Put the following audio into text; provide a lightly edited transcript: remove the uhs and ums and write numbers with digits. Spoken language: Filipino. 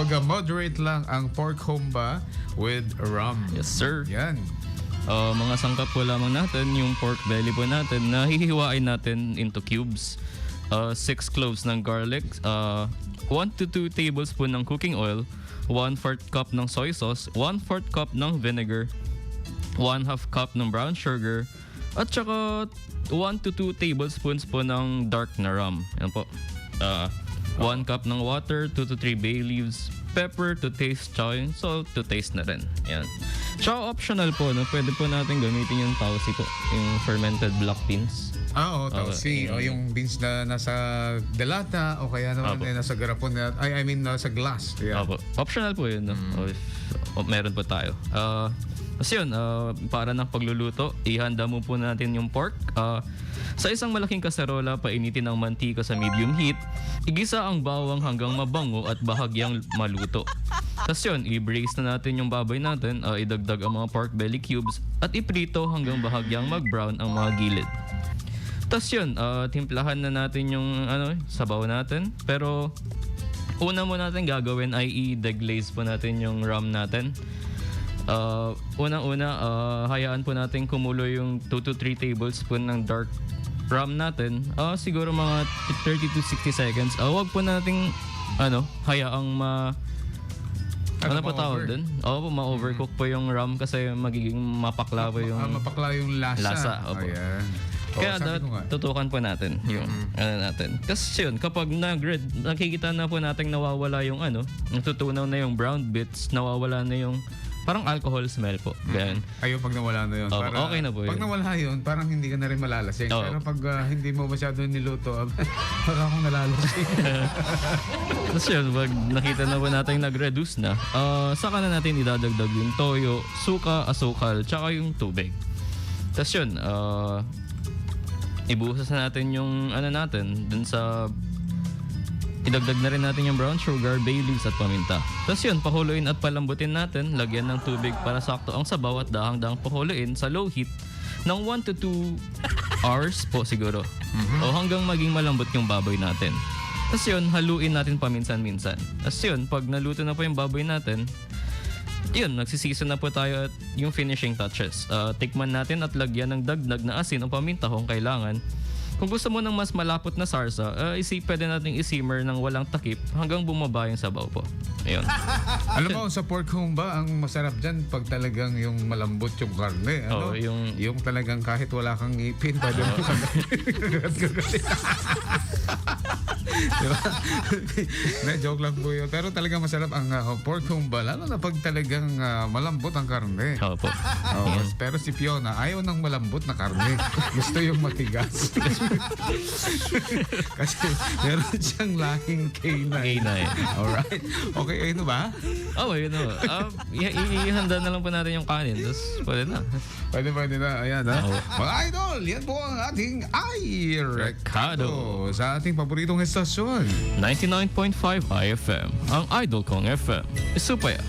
Kumbaga, moderate lang ang pork humba with rum. Yes, sir. Yan. Mga sangkap po lamang natin, yung pork belly po natin na hihiwain natin into cubes. 6 cloves ng garlic, 1 to 2 tablespoon ng cooking oil, 1/4 cup ng soy sauce, 1/4 cup ng vinegar, 1/2 cup ng brown sugar, at saka 1 to 2 tablespoons po ng dark na rum. Yan po. 1 cup ng water, 2 to 3 bay leaves, pepper to taste, tsaka yung salt to taste na rin. Yan. Tsaka optional po, no? Pwede po natin gamitin yung tausi po, yung fermented black beans. Oo, tausi. O yung beans na nasa delata o kaya naman nasa garapon na, I mean nasa glass. Yeah. Opo. Optional po yun, no? Meron po tayo. Kasi yun, para ng pagluluto, ihanda mo po natin yung pork. Sa isang malaking kaserola, painitin ang mantika sa medium heat. Igisa ang bawang hanggang mabango at bahagyang maluto. Tapos yun, i-braise na natin yung baboy natin, idagdag ang mga pork belly cubes at iprito hanggang bahagyang mag-brown ang mga gilid. Tapos yun, timplahan na natin yung sabaw natin. Pero una mo natin gagawin ay i-deglaze po natin yung rum natin. Unang-una, hayaan po natin kumulo yung 2 to 3 tablespoon ng dark rum natin. Siguro mga 30 to 60 seconds. Wag po nating hayaang ano pa tawag dun? Ma-overcook po yung rum kasi magiging mapakla po yung mapakla yung lasa. Opo. Ayan. Kaya tutukan po natin yung natin. Kasi yun, kapag nakikita na po natin nawawala yung natutunaw na yung brown bits, nawawala na yung parang alcohol smell po. Ganyan. Ayun, pag nawala na yun. Okay na po yun. Pag nawala yun, parang hindi ka na rin malalasing. Pero pag hindi mo masyado niluto, baka akong nalalasing. Tapos yun, pag nakita na po natin nag-reduce na, saka na natin idadagdag yung toyo, suka, asukal, tsaka yung tubig. Tapos yun, ibuhos na natin yung natin dun sa idagdag na rin natin yung brown sugar, bay leaves at paminta. Tapos yun, pahuluin at palambutin natin. Lagyan ng tubig para sakto ang sabaw at dahang-dahang pahuluin sa low heat ng 1 to 2 hours po siguro. O hanggang maging malambot yung baboy natin. Tapos yun, haluin natin paminsan-minsan. Tapos yun, pag naluto na po yung baboy natin, yun, nagsisisa na po tayo at yung finishing touches. Tikman natin at lagyan ng dagdag na asin o paminta kung kailangan. Kung gusto mo ng mas malapot na sarsa, pwede natin i-simmer ng walang takip hanggang bumaba yung sabaw po. Ayun. Alam mo, sa pork humba, ang masarap dyan pag talagang yung malambot yung karne. Yung talagang kahit wala kang ngipin, pwede mo kagalit. Diba? Joke lang po yun. Pero talagang masarap ang pork humba, lalo na pag talagang malambot ang karne. Opo. Pero si Fiona, ayaw ng malambot na karne. Gusto yung matigas. Kasi meron siyang lahing K9. Alright. Okay, ayun ba? Yun o. Ihanda na lang po natin yung kanin. Tapos pwede na. Pwede na. Ayan ha. Mga idol, yan po ang ating Recado sa ating paboritong estasyon. 99.5 IFM. Ang Idol Kong FM. Isupaya.